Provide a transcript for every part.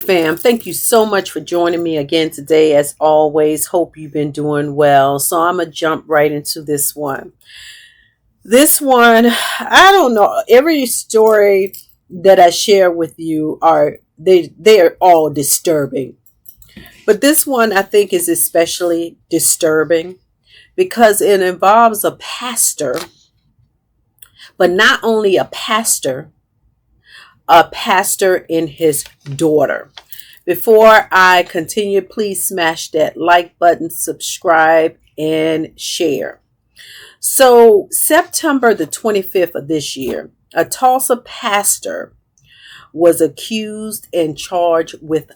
Fam, thank you so much for joining me again today. As always, hope you've been doing well. So I'm going to jump right into this one. This one, I don't know. Every story that I share with you they are all disturbing. But this one I think is especially disturbing because it involves a pastor, but not only a pastor and his daughter. Before I continue, please smash that like button, subscribe, and share. So, September the 25th of this year, a Tulsa pastor was accused and charged with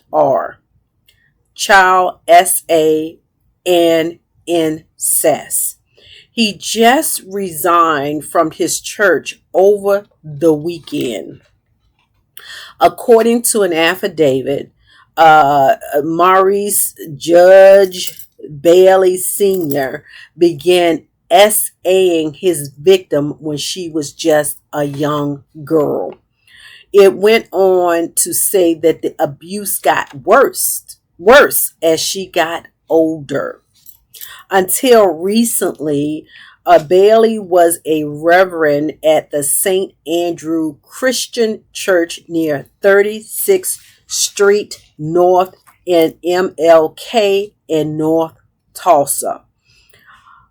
child SA, and incest. He just resigned from his church over the weekend. According to an affidavit, Maurice Judge Bailey Sr. began SAing his victim when she was just a young girl. It went on to say that the abuse got worse as she got older. Until recently, Bailey was a reverend at the St. Andrew Christian Church near 36th Street North in MLK in North Tulsa.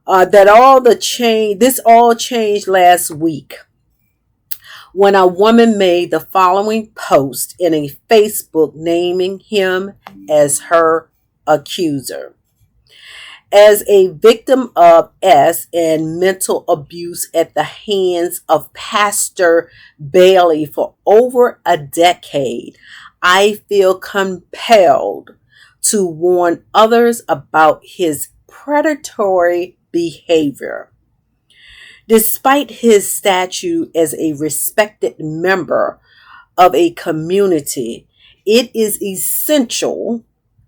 This all changed last week when a woman made the following post in a Facebook naming him as her accuser. As a victim of and mental abuse at the hands of Pastor Bailey for over a decade, I feel compelled to warn others about his predatory behavior. Despite his stature as a respected member of a community, it is essential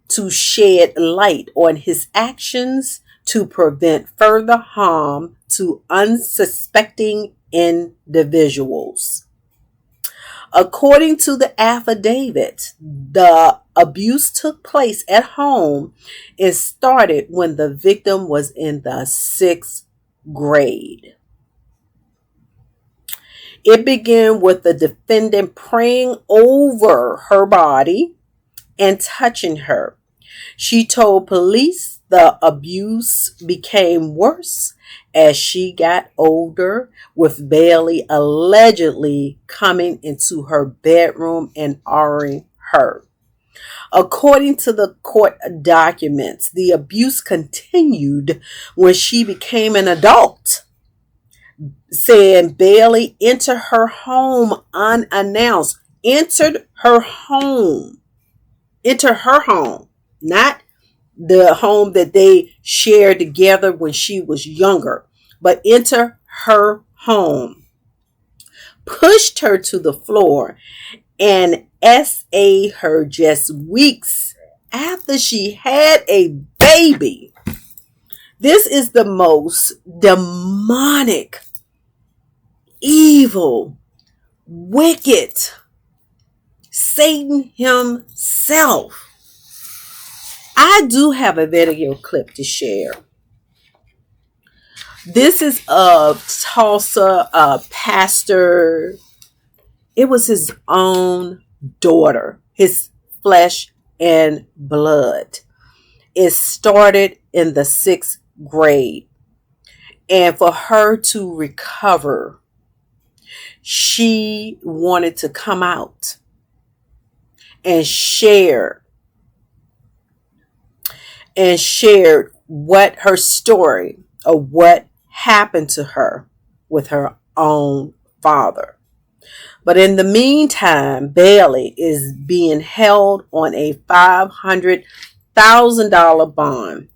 to shed light on his actions to prevent further harm to unsuspecting individuals. According to the affidavit, the abuse took place at home and started when the victim was in the 6th grade. It began with the defendant praying over her body and touching her. She told police the abuse became worse as she got older, with Bailey allegedly coming into her bedroom and ordering her. According to the court documents, the abuse continued when she became an adult, saying Bailey entered her home unannounced. Enter her home, not the home that they shared together when she was younger, but enter her home, pushed her to the floor, and SA her just weeks after she had a baby. This is the most demonic, evil, wicked Satan himself. I do have a video clip to share. This is of Tulsa pastor. It was his own daughter, his flesh and blood. It started in the 6th grade. And for her to recover, she wanted to come out and shared what her story of what happened to her with her own father. But in the meantime, Bailey is being held on a $500,000 bond.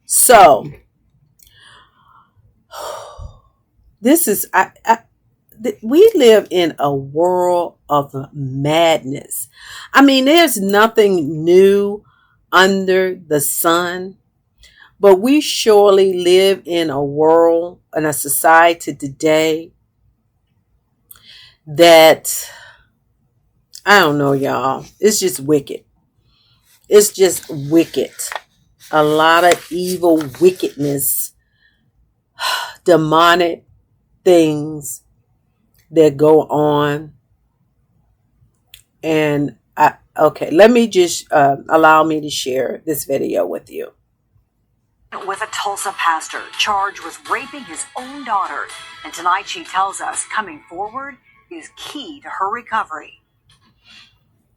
So this is we live in a world of madness. I mean, there's nothing new under the sun, but we surely live in a world and a society today that I don't know, y'all. It's just wicked. It's just wicked. A lot of evil wickedness, demonic things that go on. And okay, let me just allow me to share this video with you. With a Tulsa pastor charged with raping his own daughter. And tonight she tells us coming forward is key to her recovery.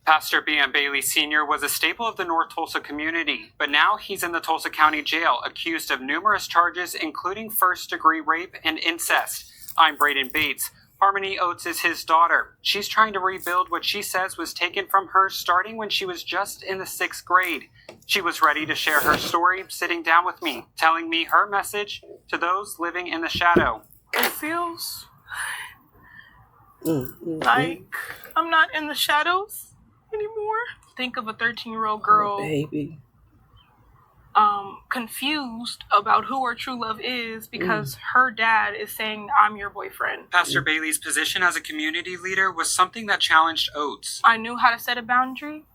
Pastor B.M. Bailey Sr. was a staple of the North Tulsa community, but now he's in the Tulsa County Jail accused of numerous charges, including first-degree rape and incest. I'm Braden Bates. Harmony Oates is his daughter. She's trying to rebuild what she says was taken from her starting when she was just in the 6th grade. She was ready to share her story, sitting down with me, telling me her message to those living in the shadow. It feels like I'm not in the shadows anymore. Think of a 13-year-old girl, baby, confused about who her true love is because her dad is saying, I'm your boyfriend. Pastor Bailey's position as a community leader was something that challenged Oates. I knew how to set a boundary,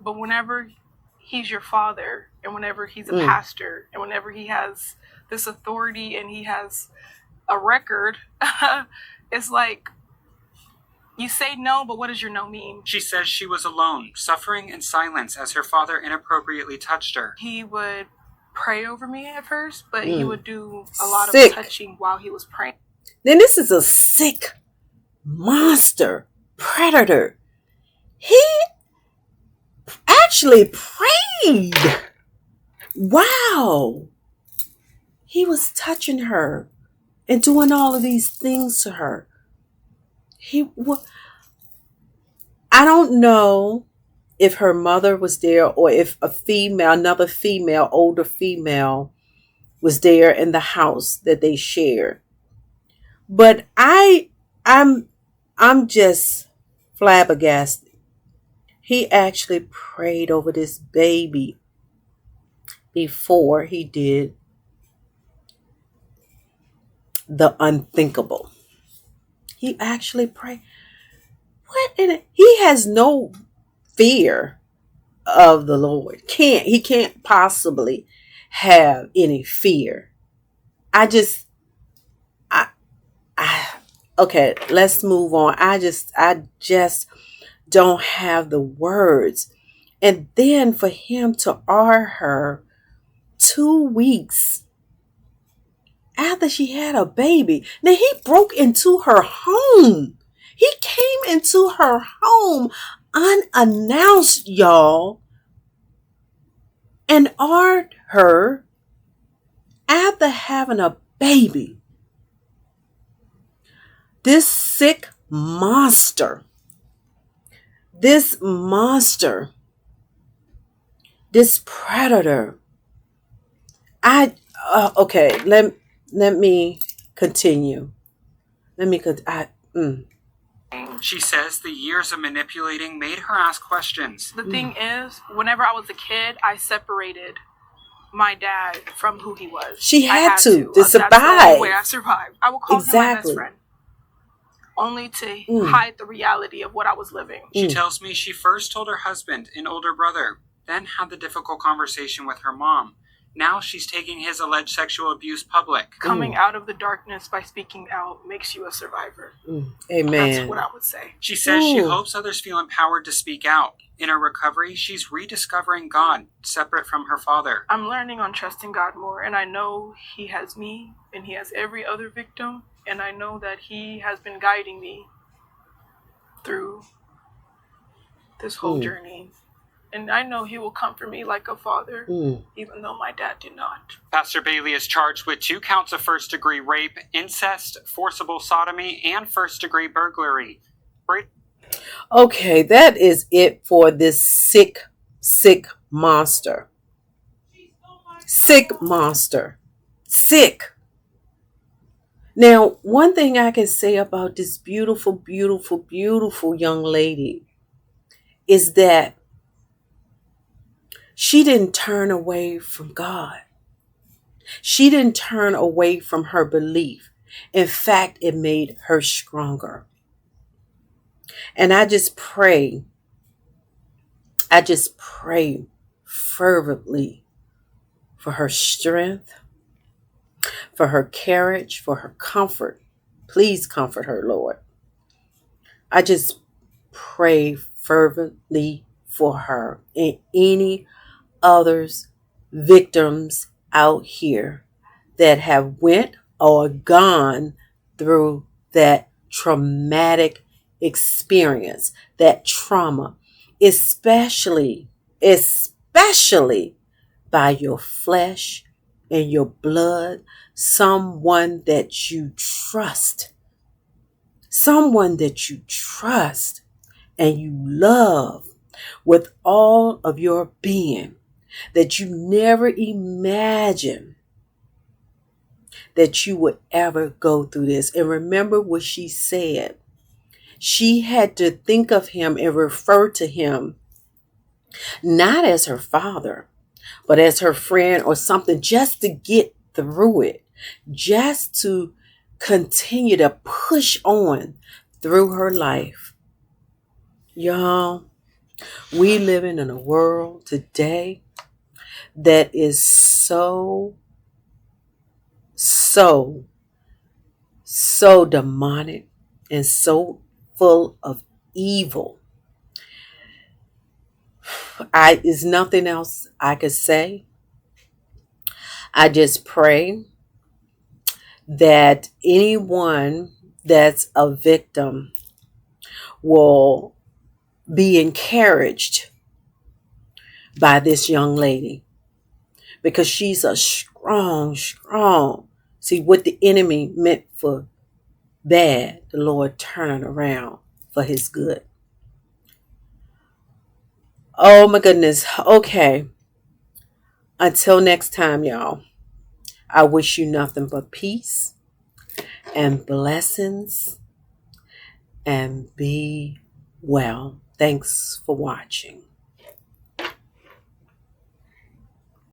but whenever he's your father, and whenever he's a pastor, and whenever he has this authority and he has a record, it's like, you say no, but what does your no mean? She says she was alone, suffering in silence as her father inappropriately touched her. He would pray over me at first, but he would do a lot of touching while he was praying. Then this is a sick monster, predator. He actually prayed. Wow. He was touching her and doing all of these things to her. I don't know if her mother was there or if another female, older female was there in the house that they shared. But I'm just flabbergasted. He actually prayed over this baby before he did the unthinkable. He actually prayed. What in it? He has no fear of the Lord. He can't possibly have any fear. Okay, let's move on. I just don't have the words. And then for him to her 2 weeks after she had a baby. Now he broke into her home. He came into her home unannounced, y'all, and armed her after having a baby. This sick monster, this predator. Okay, let me continue. She says the years of manipulating made her ask questions. The thing is, whenever I was a kid, I separated my dad from who he was. She had to survive. That's the only way I survived. I would call him my best friend. Only to hide the reality of what I was living. She tells me she first told her husband, an older brother, then had the difficult conversation with her mom. Now she's taking his alleged sexual abuse public. Coming out of the darkness by speaking out makes you a survivor. Amen. That's what I would say. She says she hopes others feel empowered to speak out. In her recovery, she's rediscovering God, separate from her father. I'm learning on trusting God more, and I know He has me, and He has every other victim, and I know that He has been guiding me through this whole journey. And I know He will comfort me like a father, even though my dad did not. Pastor Bailey is charged with 2 counts of first-degree rape, incest, forcible sodomy, and first-degree burglary. Okay, that is it for this sick monster. Sick monster. Sick. Now, one thing I can say about this beautiful, beautiful, beautiful young lady is that she didn't turn away from God. She didn't turn away from her belief. In fact, it made her stronger. And I just pray fervently for her strength, for her courage, for her comfort. Please comfort her, Lord. I just pray fervently for her and any others, victims out here that have went or gone through that traumatic experience, that trauma, especially by your flesh and your blood, someone that you trust, and you love with all of your being, that you never imagined that you would ever go through this. And remember what she said. She had to think of him and refer to him not as her father, but as her friend or something, just to get through it, just to continue to push on through her life. Y'all, we living in a world today that is so demonic and so full of evil. There's nothing else I could say. I just pray that anyone that's a victim will be encouraged by this young lady, because she's a strong. See, what the enemy meant for bad, the Lord turned around for his good. Oh my goodness. Okay. Until next time, y'all, I wish you nothing but peace and blessings, and be well. Thanks for watching.